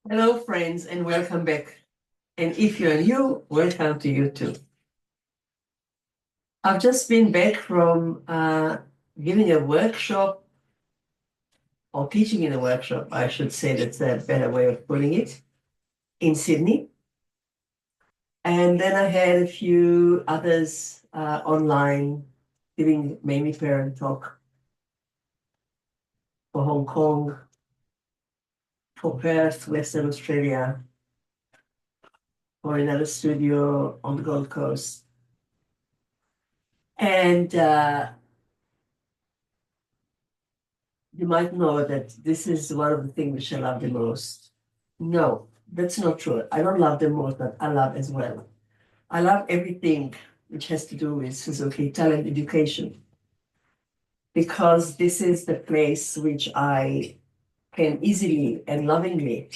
Hello, friends, and welcome back. And if you're new, welcome to you too. I've just been back from giving a workshop or teaching in a workshop, I should say, that's a better way of putting it, in Sydney. And then I had a few others online giving mainly parent talk for Hong Kong, for Perth, Western Australia, for another studio on the Gold Coast. And you might know that this is one of the things which I love the most. No, that's not true. I don't love them most, but I love as well. I love everything which has to do with Suzuki talent education because this is the place which I can easily and lovingly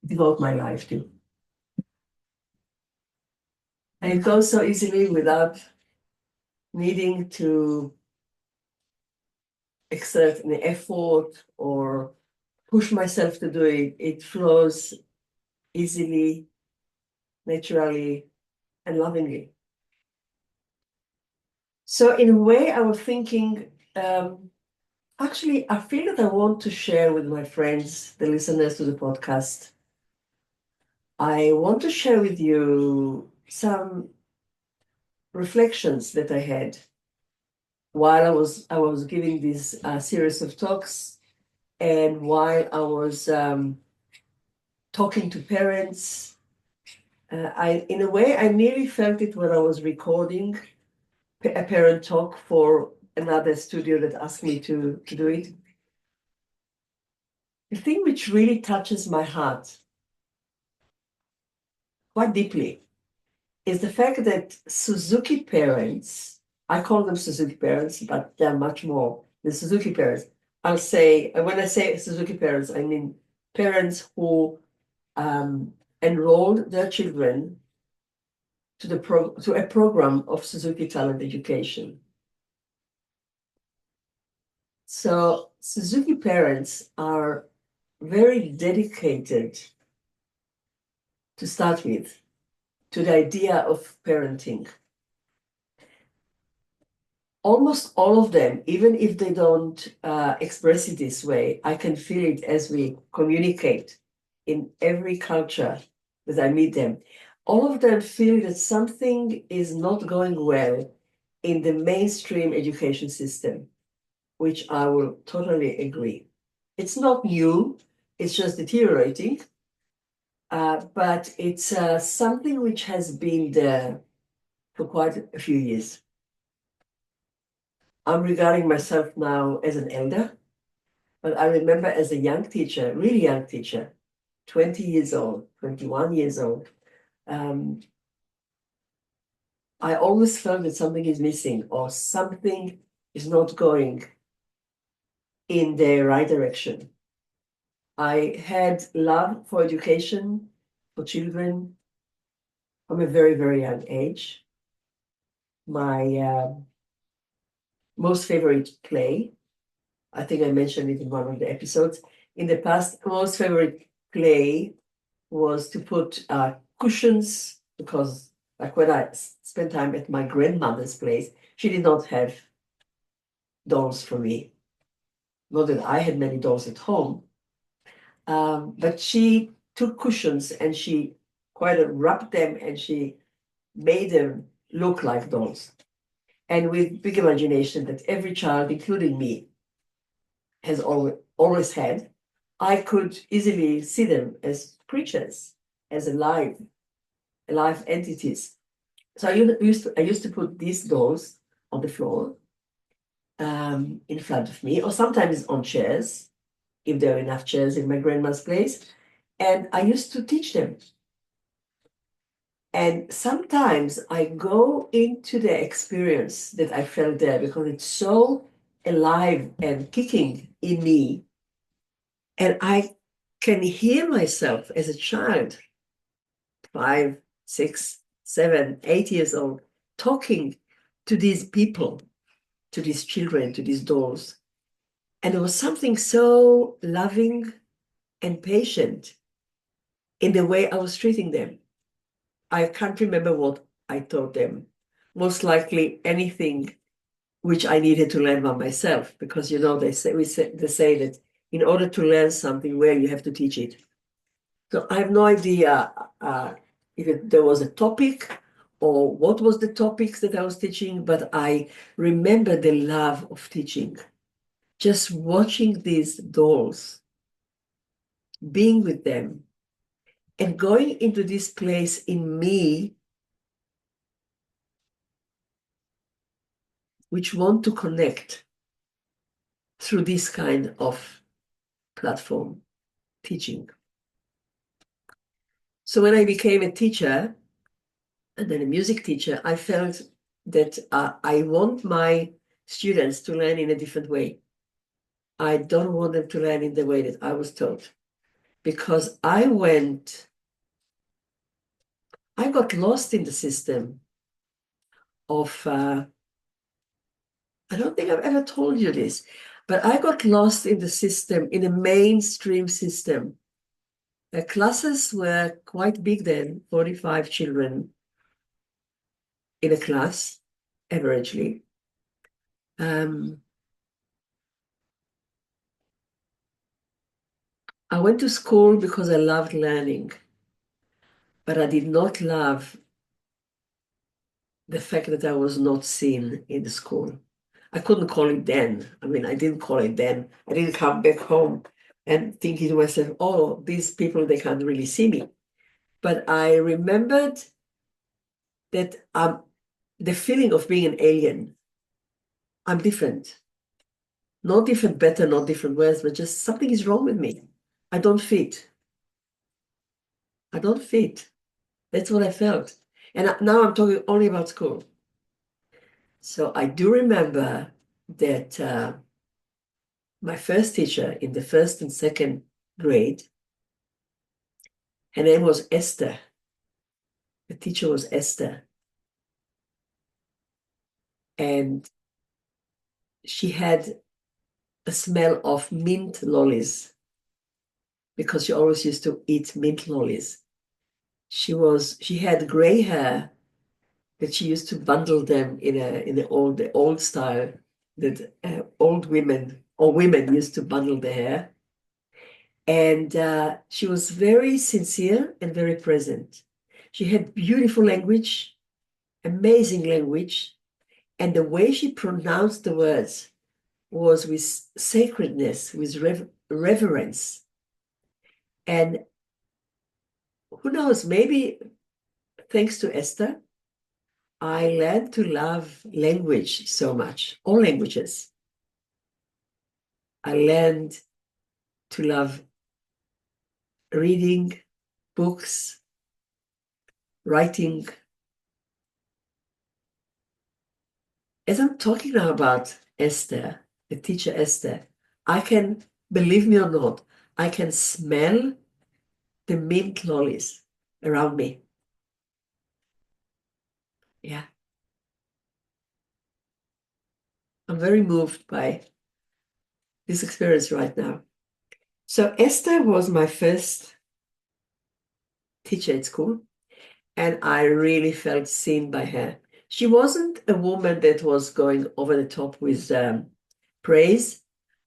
devote my life to. And it goes so easily without needing to exert an effort or push myself to do it. It flows easily, naturally, and lovingly. So in a way, I was thinking, actually, I feel that I want to share with my friends, the listeners to the podcast. I want to share with you some reflections that I had while I was giving this series of talks, and while I was talking to parents. In a way, I nearly felt it when I was recording a parent talk for another studio that asked me to do it. The thing which really touches my heart quite deeply is the fact that Suzuki parents, I call them Suzuki parents, but they're much more than Suzuki parents. I'll say, when I say Suzuki parents, I mean parents who enrolled their children to a program of Suzuki talent education. So Suzuki parents are very dedicated to start with to the idea of parenting. Almost all of them, even if they don't express it this way, I can feel it as we communicate in every culture that I meet them. All of them feel that something is not going well in the mainstream education system, which I will totally agree. It's not new, it's just deteriorating, but it's something which has been there for quite a few years. I'm regarding myself now as an elder, but I remember as a young teacher, really young teacher, 20 years old, 21 years old, um, I always felt that something is missing or something is not going in the right direction. I had love for education, for children from a very, very young age. My most favorite play, I think I mentioned it in one of the episodes. In the past, most favorite play was to put cushions, because like when I spent time at my grandmother's place, she did not have dolls for me. Not that I had many dolls at home, but she took cushions and she quite rubbed them and she made them look like dolls. And with big imagination that every child, including me, has always had, I could easily see them as creatures, as alive entities. So I used to put these dolls on the floor in front of me, or sometimes on chairs, if there are enough chairs in my grandma's place. And I used to teach them. And sometimes I go into the experience that I felt there because it's so alive and kicking in me. And I can hear myself as a child, 5, 6, 7, 8 years old, talking to these people, to these children, to these dolls. And there was something so loving and patient in the way I was treating them. I can't remember what I taught them. Most likely anything which I needed to learn by myself, because they say that in order to learn something well, you have to teach it. So I have no idea if there was a topic or what was the topics that I was teaching, but I remember the love of teaching. Just watching these dolls, being with them, and going into this place in me, which want to connect through this kind of platform, teaching. So when I became a teacher, and then a music teacher, I felt that I want my students to learn in a different way. I don't want them to learn in the way that I was taught, because I got lost in the system of, I don't think I've ever told you this, but I got lost in the system, in a mainstream system. The classes were quite big then, 45 children in a class, averagely. I went to school because I loved learning, but I did not love the fact that I was not seen in the school. I couldn't call it then. I mean, I didn't call it then. I didn't come back home and thinking to myself, oh, these people, they can't really see me. But I remembered that the feeling of being an alien. I'm different. Not different better, not different worse, but just something is wrong with me. I don't fit. I don't fit. That's what I felt. And now I'm talking only about school. So I do remember that my first teacher in the first and second grade, her name was Esther. The teacher was Esther. And she had a smell of mint lollies because she always used to eat mint lollies. She had gray hair that she used to bundle them in the old style that old women or women used to bundle their hair. And she was very sincere and very present. She had beautiful language, amazing language, and the way she pronounced the words was with sacredness, with reverence. And who knows, maybe thanks to Esther, I learned to love language so much, all languages. I learned to love reading books, writing. As I'm talking now about Esther, the teacher Esther, I can, believe me or not, I can smell the mint lollies around me. Yeah. I'm very moved by this experience right now. So Esther was my first teacher at school, and I really felt seen by her. She wasn't a woman that was going over the top with praise,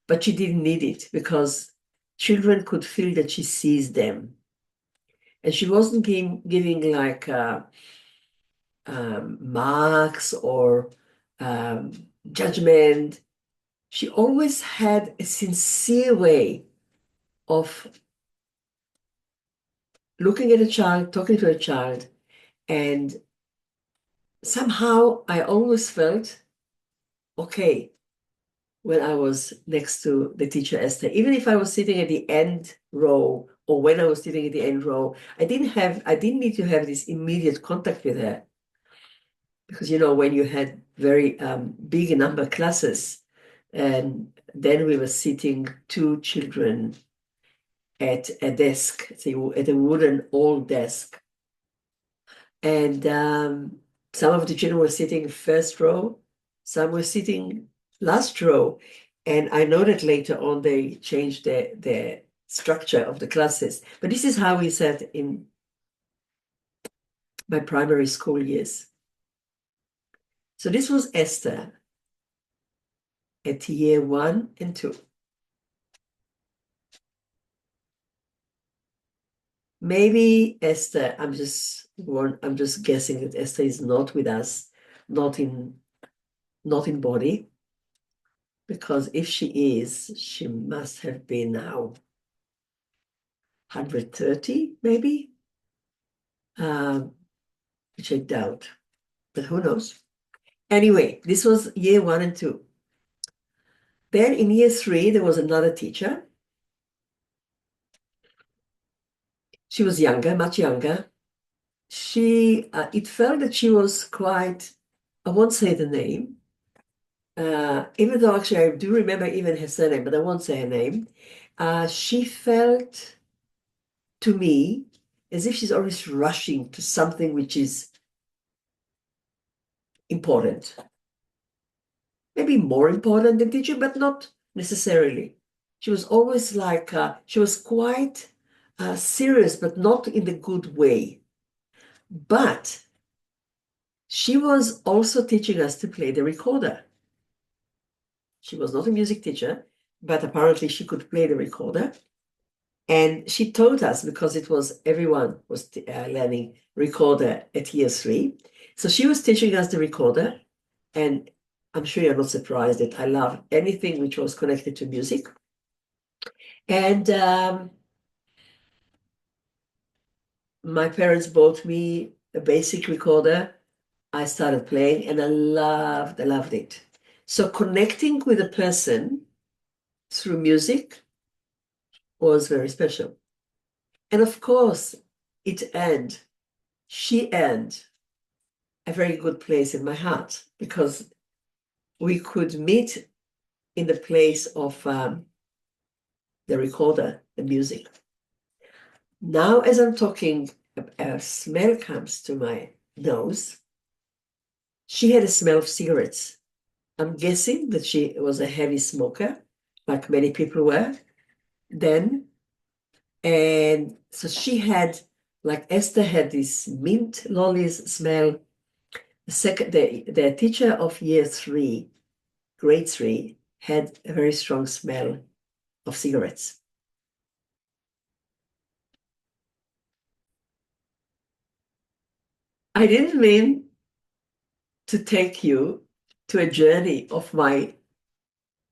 but she didn't need it because children could feel that she sees them. And she wasn't giving like marks or judgment. She always had a sincere way of looking at a child, talking to a child, and somehow I always felt okay when I was next to the teacher Esther. Even if I was sitting at the end row or when I was sitting at the end row, I didn't need to have this immediate contact with her. Because, when you had very big number classes, and then we were sitting two children at a desk, at a wooden old desk. And some of the children were sitting first row, some were sitting last row. And I know that later on they changed the structure of the classes. But this is how we sat in my primary school years. So this was Esther at year 1 and 2. Maybe Esther, I'm just guessing that Esther is not with us, not in body, because if she is, she must have been now 130, maybe, which I doubt, but who knows? Anyway, this was year 1 and 2. Then in year 3, there was another teacher. She was younger, much younger. It felt that she was quite, I won't say the name, even though actually I do remember even her surname, but I won't say her name. She felt to me as if she's always rushing to something which is important. Maybe more important than teaching, but not necessarily. She was always like, she was quite serious, but not in the good way. But she was also teaching us to play the recorder. She was not a music teacher, but apparently she could play the recorder. And she taught us, because it was everyone was learning recorder at year 3. So she was teaching us the recorder. And I'm sure you're not surprised that I love anything which was connected to music. And my parents bought me a basic recorder. I started playing and I loved it. So connecting with a person through music was very special. And of course, she earned a very good place in my heart, because we could meet in the place of the recorder, the music. Now, as I'm talking, a smell comes to my nose. She had a smell of cigarettes. I'm guessing that she was a heavy smoker, like many people were then. And so she had, like Esther had this mint lollies smell. The teacher of year 3, grade 3, had a very strong smell of cigarettes. I didn't mean to take you to a journey of my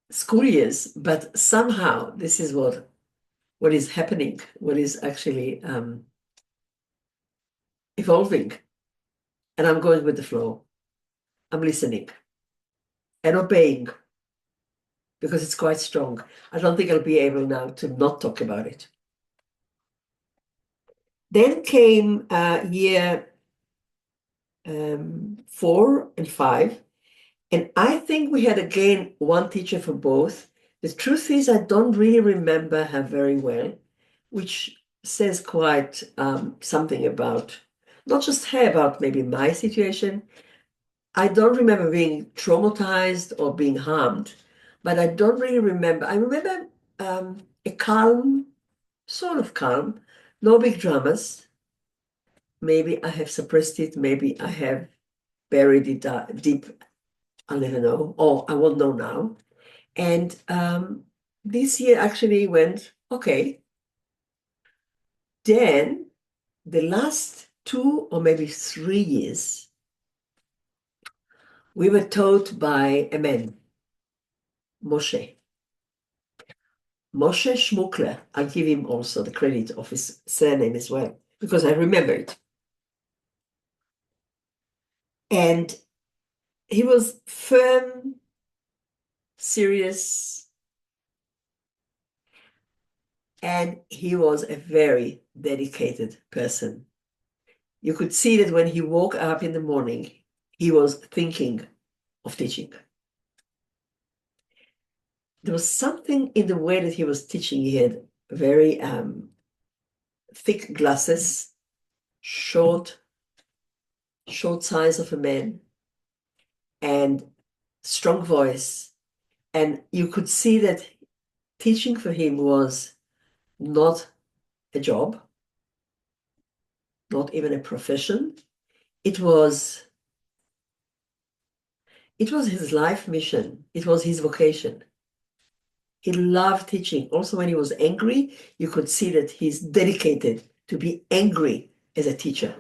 school years, but somehow this is what is happening, what is actually evolving. And I'm going with the flow. I'm listening and obeying, because it's quite strong. I don't think I'll be able now to not talk about it. Then came year 4 and 5. And I think we had again one teacher for both. The truth is, I don't really remember her very well, which says quite something about not just her, about maybe my situation. I don't remember being traumatized or being harmed, but I don't really remember. I remember a calm, sort of calm, no big dramas. Maybe I have suppressed it. Maybe I have buried it deep. I'll never know, or I won't know now. And this year actually went okay. Then the last 2 or maybe 3 years, we were taught by a man, Moshe. Moshe Schmuckler. I'll give him also the credit of his surname as well, because I remember it. And he was firm, serious, and he was a very dedicated person. You could see that when he woke up in the morning, he was thinking of teaching. There was something in the way that he was teaching. He had very thick glasses, short size of a man, and strong voice. And you could see that teaching for him was not a job, not even a profession. It was his life mission. It was his vocation. He loved teaching. Also, when he was angry, you could see that he's dedicated to be angry as a teacher.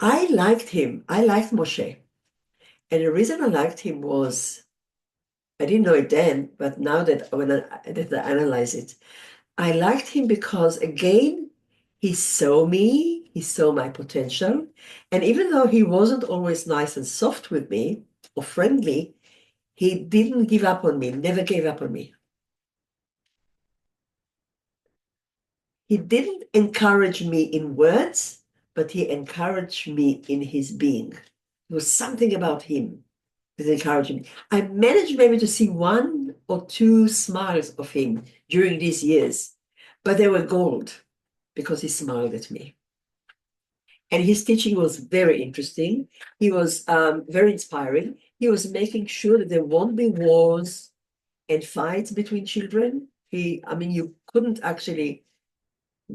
I liked him. I liked Moshe. And the reason I liked him was, I didn't know it then, but now that that I analyze it, I liked him because, again, he saw me, he saw my potential. And even though he wasn't always nice and soft with me or friendly, he didn't give up on me, never gave up on me. He didn't encourage me in words, but he encouraged me in his being. There was something about him that encouraged me. I managed maybe to see one or two smiles of him during these years, but they were gold because he smiled at me. And his teaching was very interesting. He was very inspiring. He was making sure that there won't be wars and fights between children. You couldn't actually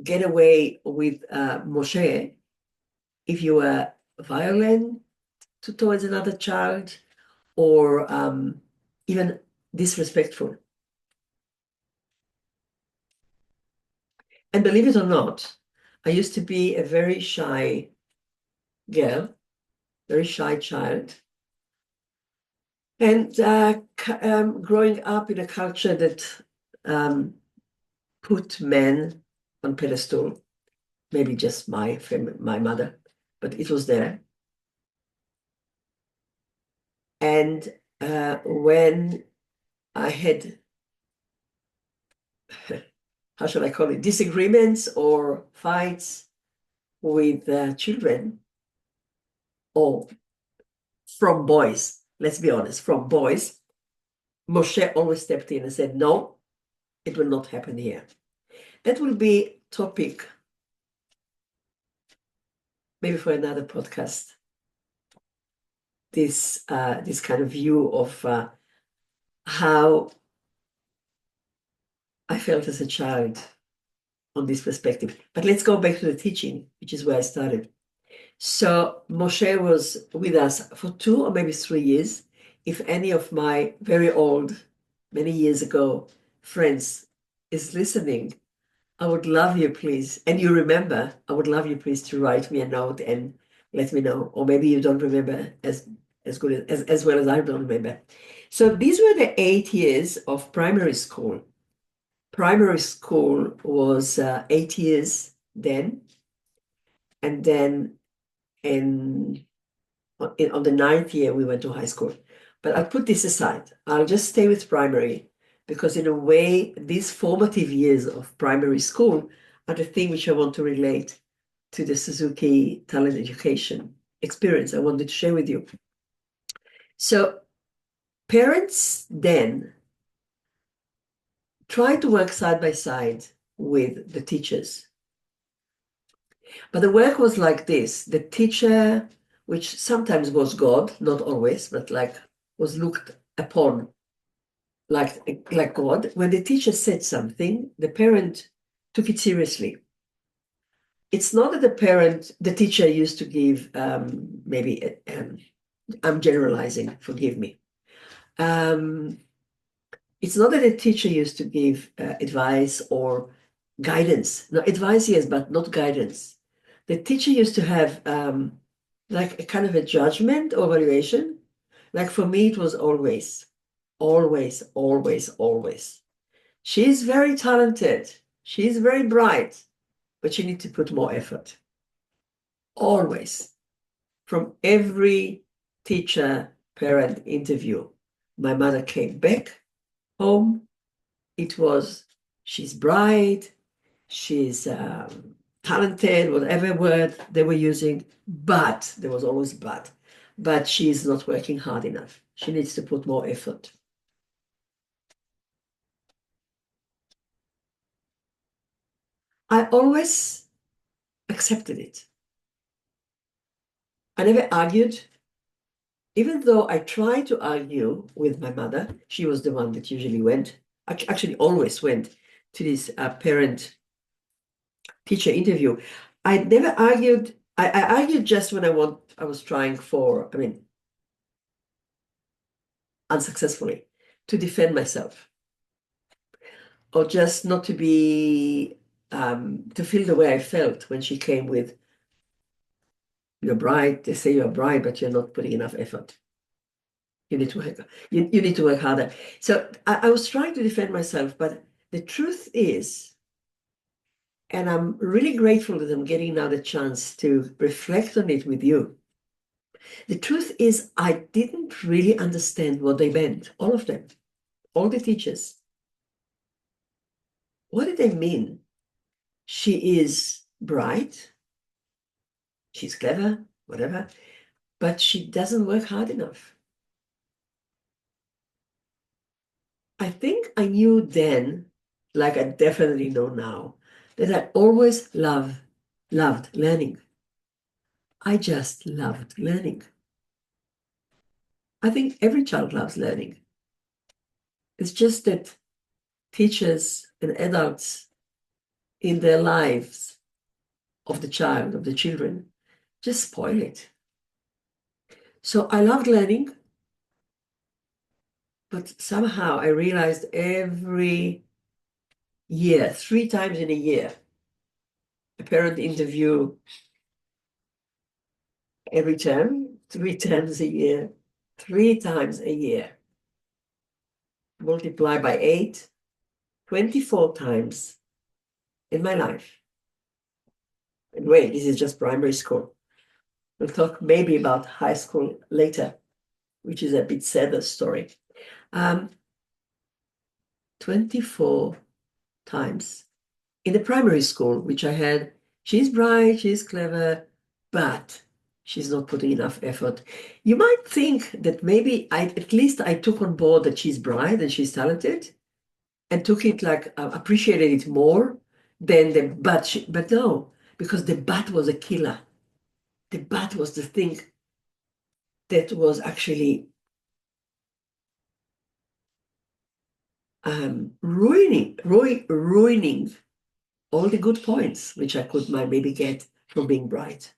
get away with Moshe if you were violent towards another child or even disrespectful. And believe it or not, I used to be a very shy girl, very shy child. And growing up in a culture that put men on pedestal, maybe just my mother, but it was there. And when I had, how shall I call it, disagreements or fights with children, or from boys, let's be honest, from boys, Moshe always stepped in and said, no, it will not happen here. That will be topic maybe for another podcast. This kind of view of how I felt as a child on this perspective. But let's go back to the teaching, which is where I started. So Moshe was with us for 2 or maybe 3 years. If any of my very old, many years ago friends is listening, I would love you, please. And you remember, I would love you, please, to write me a note and let me know. Or maybe you don't remember as good as well as I don't remember. So these were the 8 years of primary school. Primary school was 8 years then, and then on the 9th year we went to high school. But I'll put this aside. I'll just stay with primary because in a way, these formative years of primary school are the thing which I want to relate to the Suzuki talent education experience I wanted to share with you. So parents then try to work side by side with the teachers. But the work was like this. The teacher, which sometimes was God, not always, but was looked upon like God. When the teacher said something, the parent took it seriously. It's not that the teacher used to give, I'm generalizing, forgive me. It's not that the teacher used to give advice or guidance. No, advice, yes, but not guidance. The teacher used to have like a kind of a judgment or evaluation. Like for me, it was always, always, always, always. She's very talented. She's very bright, but she needs to put more effort. Always. From every teacher parent interview, my mother came back home. It was, she's bright, she's talented, whatever word they were using, but there was always but she's not working hard enough. She needs to put more effort. I always accepted it. I never argued, even though I tried to argue with my mother. She was the one that usually went, actually always went to this parent teacher interview. I never argued. I argued just when I was trying for, unsuccessfully, to defend myself, or just not to be, to feel the way I felt when she came with, "You're bright." They say you're bright, but you're not putting enough effort. You need to work. You need to work harder. So I was trying to defend myself, but the truth is, and I'm really grateful that I'm getting now the chance to reflect on it with you. The truth is, I didn't really understand what they meant, all of them, all the teachers. What did they mean? She is bright, she's clever, whatever, but she doesn't work hard enough. I think I knew then, like I definitely know now, that I always loved learning. I just loved learning. I think every child loves learning. It's just that teachers and adults in their lives of the children, just spoil it. So I loved learning, but somehow I realized every year, 3 times in a year, a parent interview every term, 3 times a year, 3 times a year, multiply by 8, 24 times in my life. And wait, this is just primary school. We'll talk maybe about high school later, which is a bit sadder story. 24 times in the primary school, which I had. She's bright, she's clever, but she's not putting enough effort. You might think that maybe at least I took on board that she's bright and she's talented, and took it like appreciated it more than the but. But no, because the but was a killer. The but was the thing that was actually ruining all the good points which I could maybe get from being bright.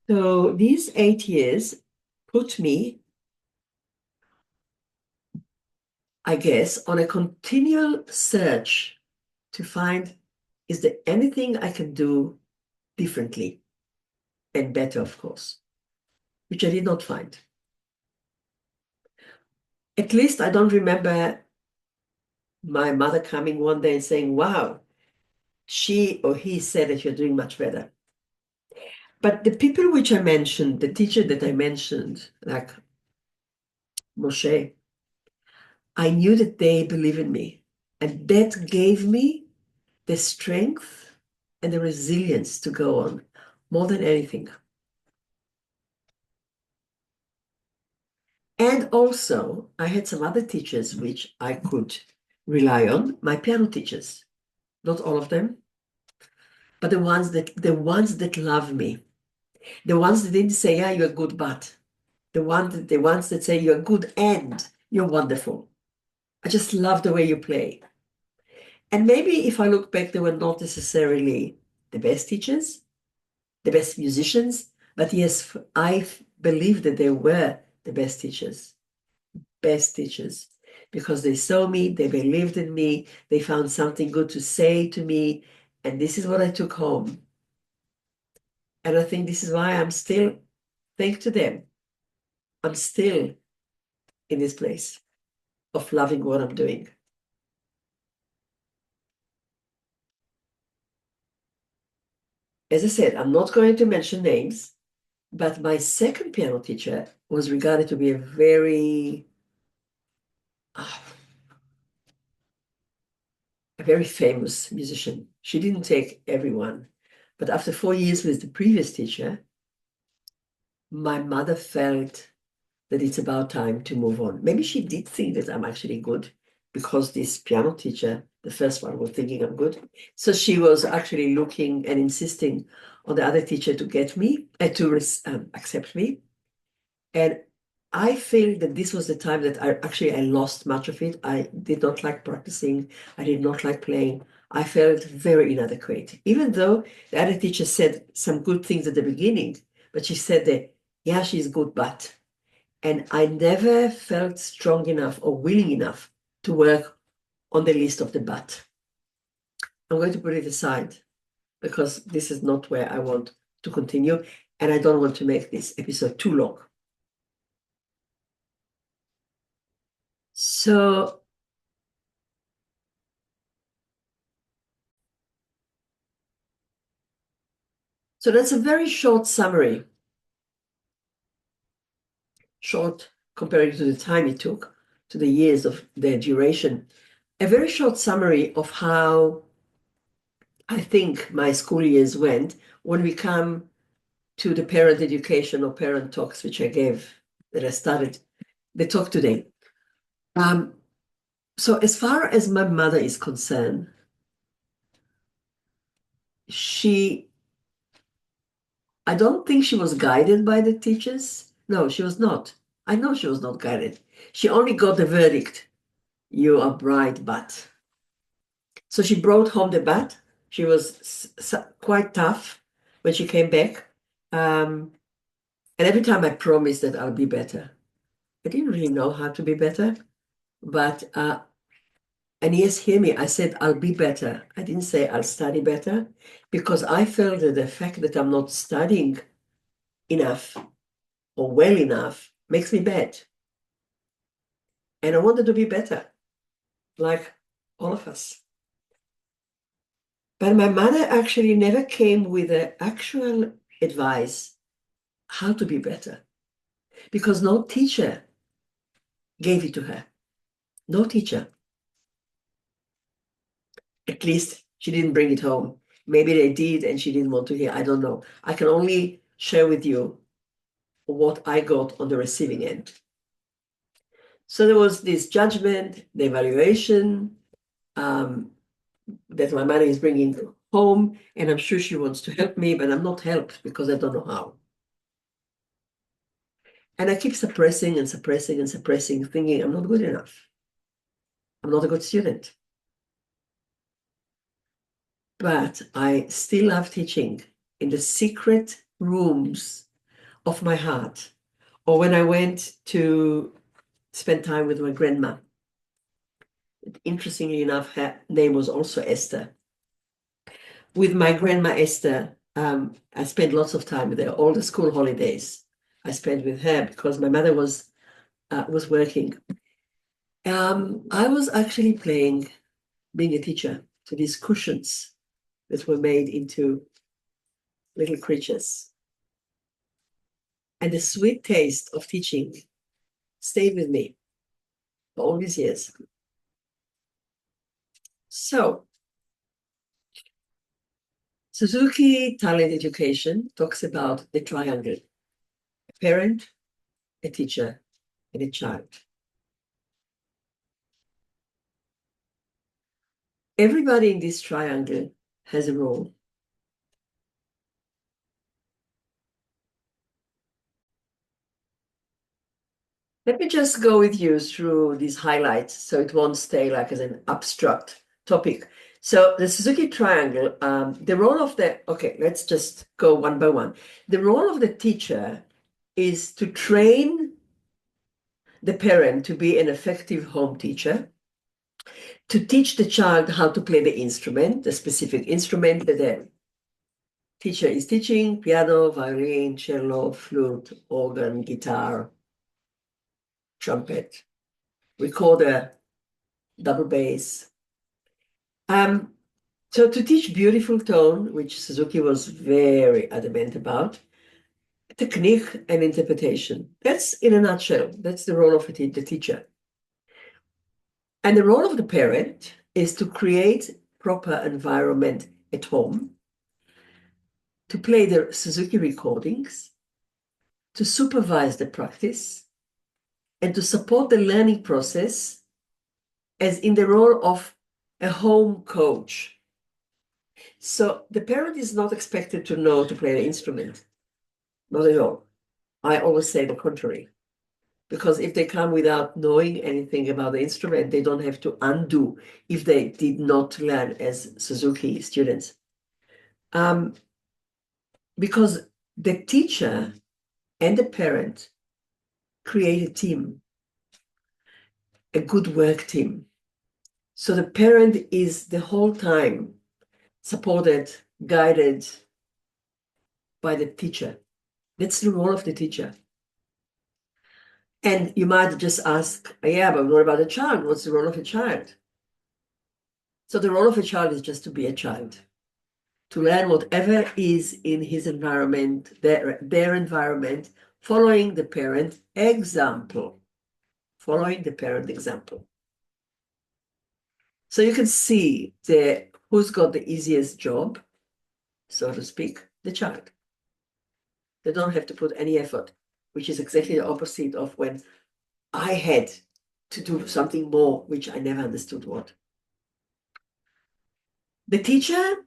So these 8 years put me, I guess, on a continual search to find, is there anything I can do differently and better, of course, which I did not find. At least I don't remember my mother coming one day and saying, "Wow, she or he said that you're doing much better." But the people which I mentioned, the teacher that I mentioned, like Moshe, I knew that they believe in me. And that gave me the strength and the resilience to go on more than anything. And also, I had some other teachers which I could rely on, my piano teachers, not all of them, but the ones that love me, the ones that didn't say, "Yeah, you're good, but," the ones that say, "You're good and you're wonderful. I just love the way you play." And maybe if I look back, they were not necessarily the best teachers, the best musicians, but yes, I believe that they were the best teachers, because they saw me, they believed in me, they found something good to say to me, and this is what I took home. And I think this is why I'm still, thanks to them, I'm still in this place of loving what I'm doing. As I said, I'm not going to mention names, but my second piano teacher was regarded to be a very famous musician. She didn't take everyone, but after 4 years with the previous teacher, my mother felt that it's about time to move on. Maybe she did think that I'm actually good, because this piano teacher, the first one, was thinking I'm good. So she was actually looking and insisting on the other teacher to get me, to accept me. And I feel that this was the time that I lost much of it. I did not like practicing. I did not like playing. I felt very inadequate, even though the other teacher said some good things at the beginning, but she said that, yeah, she's good, but. And I never felt strong enough or willing enough to work on the list of the but. I'm going to put it aside because this is not where I want to continue, and I don't want to make this episode too long. So that's a very short summary, short comparing to the time it took, to the years of the duration, a very short summary of how I think my school years went when we come to the parent education or parent talks, which I gave, that I started the talk today. So as far as my mother is concerned, I don't think she was guided by the teachers. No, she was not. I know she was not guided. She only got the verdict. You are bright, but. So she brought home the bat. She was quite tough when she came back. And every time I promised that I'll be better. I didn't really know how to be better, but, and yes, hear me, I said I'll be better. I didn't say I'll study better because I felt that the fact that I'm not studying enough or well enough makes me bad. And I wanted to be better, like all of us. But my mother actually never came with the actual advice how to be better because no teacher gave it to her. No teacher. At least she didn't bring it home. Maybe they did and she didn't want to hear. I don't know. I can only share with you what I got on the receiving end. So there was this judgment, the evaluation, that my mother is bringing home, and I'm sure she wants to help me, but I'm not helped because I don't know how. And I keep suppressing and suppressing and suppressing, thinking I'm not good enough. I'm not a good student. But I still love teaching in the secret rooms of my heart. Or when I went to spend time with my grandma. Interestingly enough, her name was also Esther. With my grandma Esther, I spent lots of time with her. All the school holidays I spent with her because my mother was working. I was actually being a teacher to these cushions that were made into little creatures. And the sweet taste of teaching stayed with me for all these years. So, Suzuki Talent Education talks about the triangle: a parent, a teacher, and a child. Everybody in this triangle has a role. Let me just go with you through these highlights so it won't stay like as an abstract topic. So the Suzuki triangle, the role of okay, let's just go one by one. The role of the teacher is to train the parent to be an effective home teacher, to teach the child how to play the instrument, the specific instrument that the teacher is teaching: piano, violin, cello, flute, organ, guitar, trumpet, recorder, double bass. So to teach beautiful tone, which Suzuki was very adamant about, technique and interpretation. That's in a nutshell. That's the role of the teacher. And the role of the parent is to create proper environment at home, to play the Suzuki recordings, to supervise the practice, and to support the learning process as in the role of a home coach. So the parent is not expected to know to play the instrument. Not at all. I always say the contrary. Because if they come without knowing anything about the instrument, they don't have to undo if they did not learn as Suzuki students. Because the teacher and the parent create a team, a good work team. So the parent is the whole time supported, guided by the teacher. That's the role of the teacher. And you might just ask, yeah, but what about a child? What's the role of a child? So the role of a child is just to be a child, to learn whatever is in his environment, their environment, following the parent example. Following the parent example. So you can see who's got the easiest job, so to speak, the child. They don't have to put any effort, which is exactly the opposite of when I had to do something more, which I never understood what. The teacher,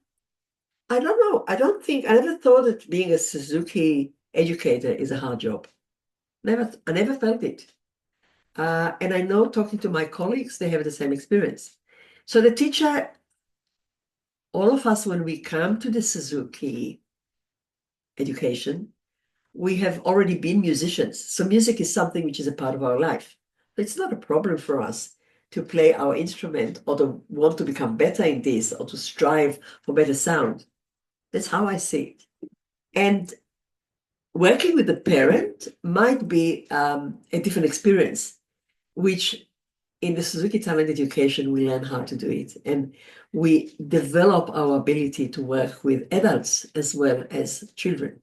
I don't know. I never thought that being a Suzuki educator is a hard job. I never felt it. And I know talking to my colleagues, they have the same experience. So the teacher, all of us, when we come to the Suzuki education, we have already been musicians. So music is something which is a part of our life. It's not a problem for us to play our instrument or to want to become better in this or to strive for better sound. That's how I see it. And working with the parent might be a different experience, which in the Suzuki Talent Education, we learn how to do it. And we develop our ability to work with adults as well as children.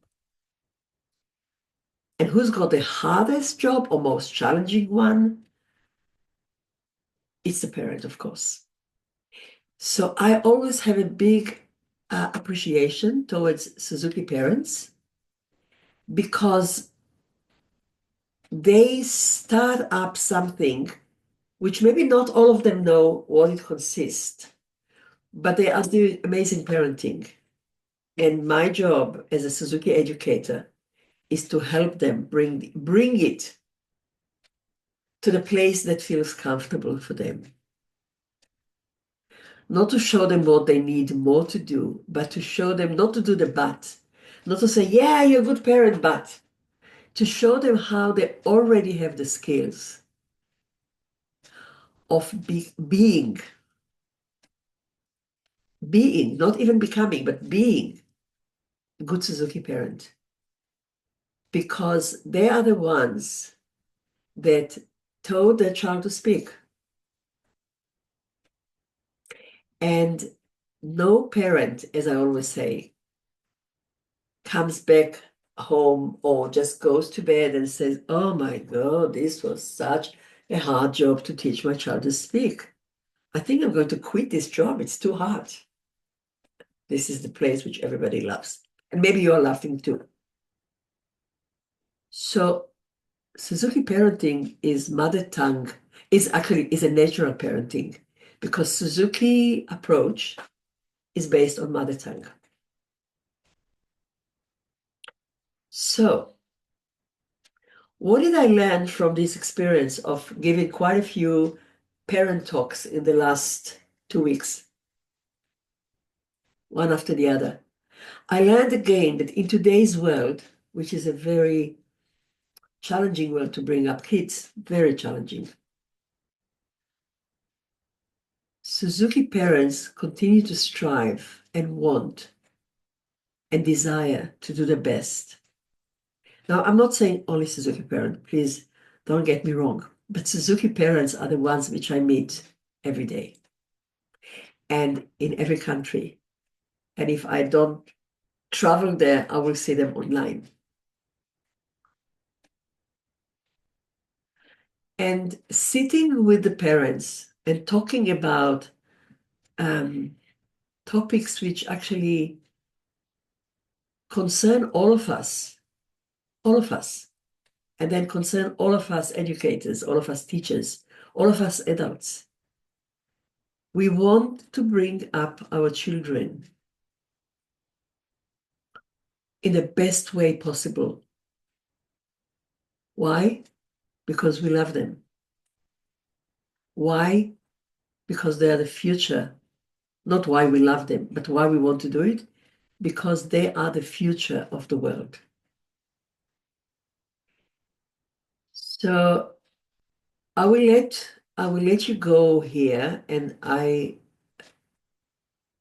And who's got the hardest job or most challenging one? It's the parent, of course. So I always have a big appreciation towards Suzuki parents because they start up something which maybe not all of them know what it consists, but they are doing amazing parenting. And my job as a Suzuki educator is to help them bring it to the place that feels comfortable for them. Not to show them what they need more to do, but to show them not to do the but. Not to say, yeah, you're a good parent, but to show them how they already have the skills of being, not even becoming, but being a good Suzuki parent. Because they are the ones that taught their child to speak. And no parent, as I always say, comes back home or just goes to bed and says, oh my God, this was such a hard job to teach my child to speak. I think I'm going to quit this job. It's too hard. This is the place which everybody loves. And maybe you're laughing too. So Suzuki parenting is mother tongue, is a natural parenting because Suzuki approach is based on mother tongue. So what did I learn from this experience of giving quite a few parent talks in the last 2 weeks, one after the other? I learned again that in today's world, which is a very challenging world to bring up kids, very challenging, Suzuki parents continue to strive and want and desire to do the best. Now, I'm not saying only Suzuki parents, please don't get me wrong, but Suzuki parents are the ones which I meet every day and in every country. And if I don't travel there, I will see them online. And sitting with the parents and talking about topics which actually concern all of us, and then concern all of us educators, all of us teachers, all of us adults. We want to bring up our children in the best way possible. Why? because we love them. Why? Because they are the future. Not why we love them, but why we want to do it, because they are the future of the world. So I will let you go here, and I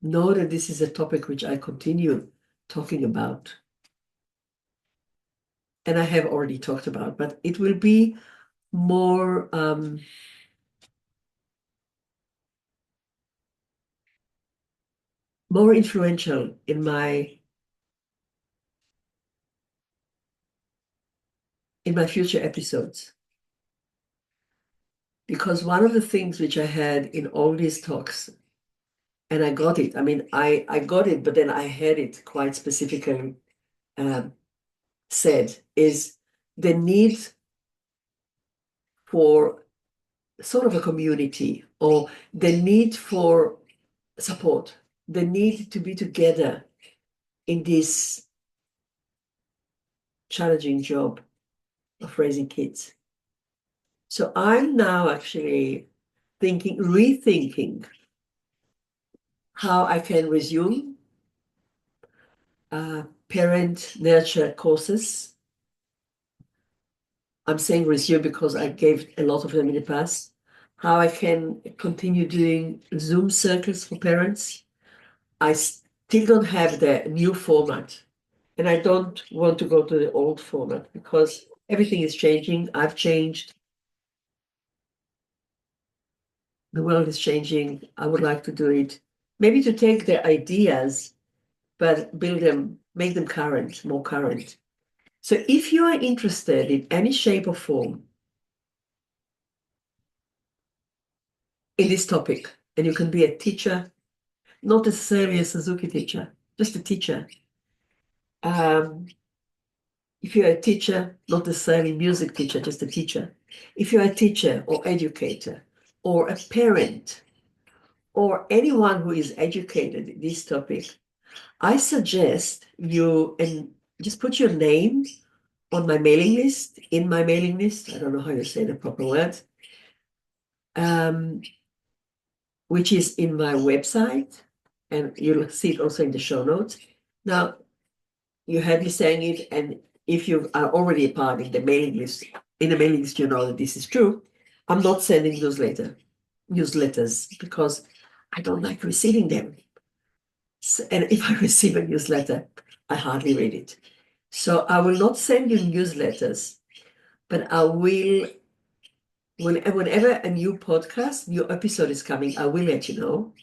know that this is a topic which I continue talking about, and I have already talked about, but it will be more more influential in my future episodes. Because one of the things which I had in all these talks, and I got it, I mean, I got it, but then I had it quite specifically said, is the need for sort of a community, or the need for support, the need to be together in this challenging job of raising kids. So I'm now actually rethinking how I can resume parent nurture courses. I'm saying resume because I gave a lot of them in the past. How I can continue doing Zoom circles for parents. I still don't have the new format, and I don't want to go to the old format because everything is changing. I've changed. The world is changing. I would like to do it, maybe to take the ideas, but build them, make them current, more current. So if you are interested in any shape or form in this topic, and you can be a teacher, not necessarily a Suzuki teacher, just a teacher. If you're a teacher, not necessarily music teacher, just a teacher. If you're a teacher or educator or a parent or anyone who is educated in this topic, I suggest you and just put your name on my mailing list, in my mailing list. I don't know how you say the proper word, which is in my website, and you'll see it also in the show notes. Now, you have me saying it, and if you are already a part of the mailing list, in the mailing list, you know that this is true. I'm not sending newsletters because I don't like receiving them. So, and if I receive a newsletter, I hardly read it. So I will not send you newsletters, but I will, whenever a new podcast, new episode is coming, I will let you know.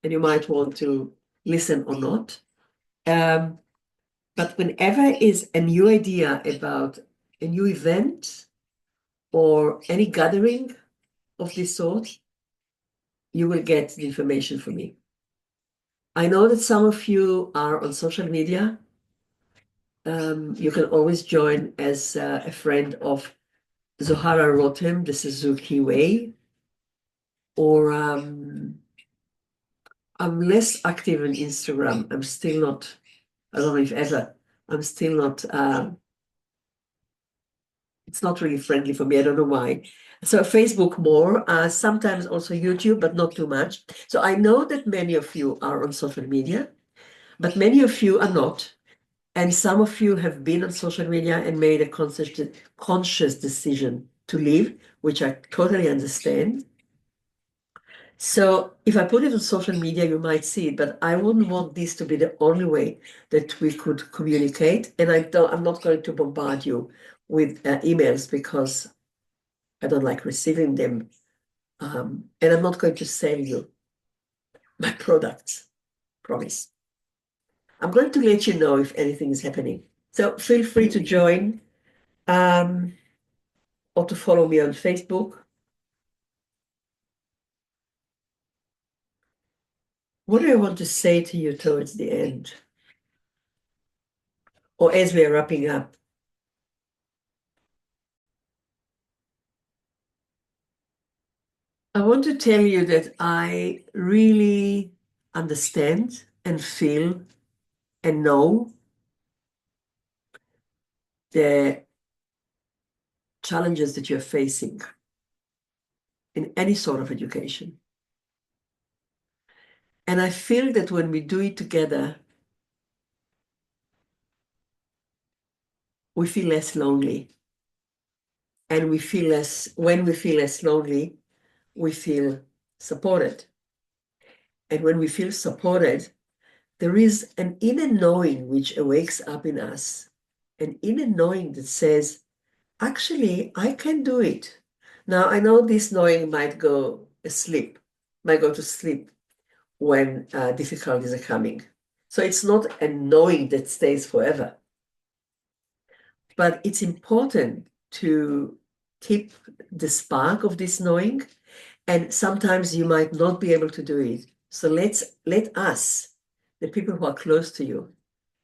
And you might want to listen or not. But whenever is a new idea about a new event or any gathering of this sort, you will get the information from me. I know that some of you are on social media. You can always join as a friend of Zohara Rotem, the Suzuki Way, or I'm less active on Instagram. I'm still not, I don't know if ever, I'm still not, it's not really friendly for me. I don't know why. So Facebook more, sometimes also YouTube, but not too much. So I know that many of you are on social media, but many of you are not. And some of you have been on social media and made a conscious decision to leave, which I totally understand. So if I put it on social media, you might see it, but I wouldn't want this to be the only way that we could communicate. And I'm not going to bombard you with emails because I don't like receiving them. And I'm not going to sell you my products, promise. I'm going to let you know if anything is happening. So feel free to join or to follow me on Facebook. What do I want to say to you towards the end? Or as we are wrapping up? I want to tell you that I really understand and feel and know the challenges that you're facing in any sort of education. And I feel that when we do it together, we feel less lonely. And when we feel less lonely, we feel supported. And when we feel supported, there is an inner knowing which awakes up in us, an inner knowing that says, actually, I can do it. Now, I know this knowing might go to sleep when difficulties are coming. So it's not a knowing that stays forever. But it's important to keep the spark of this knowing. And sometimes you might not be able to do it. So let us, the people who are close to you,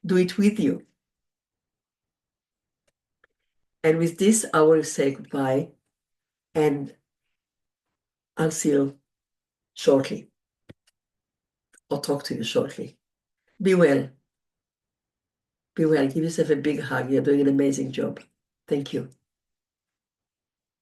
do it with you. And with this, I will say goodbye, and I'll see you shortly, or talk to you shortly. Be well. Be well. Give yourself a big hug. You're doing an amazing job. Thank you.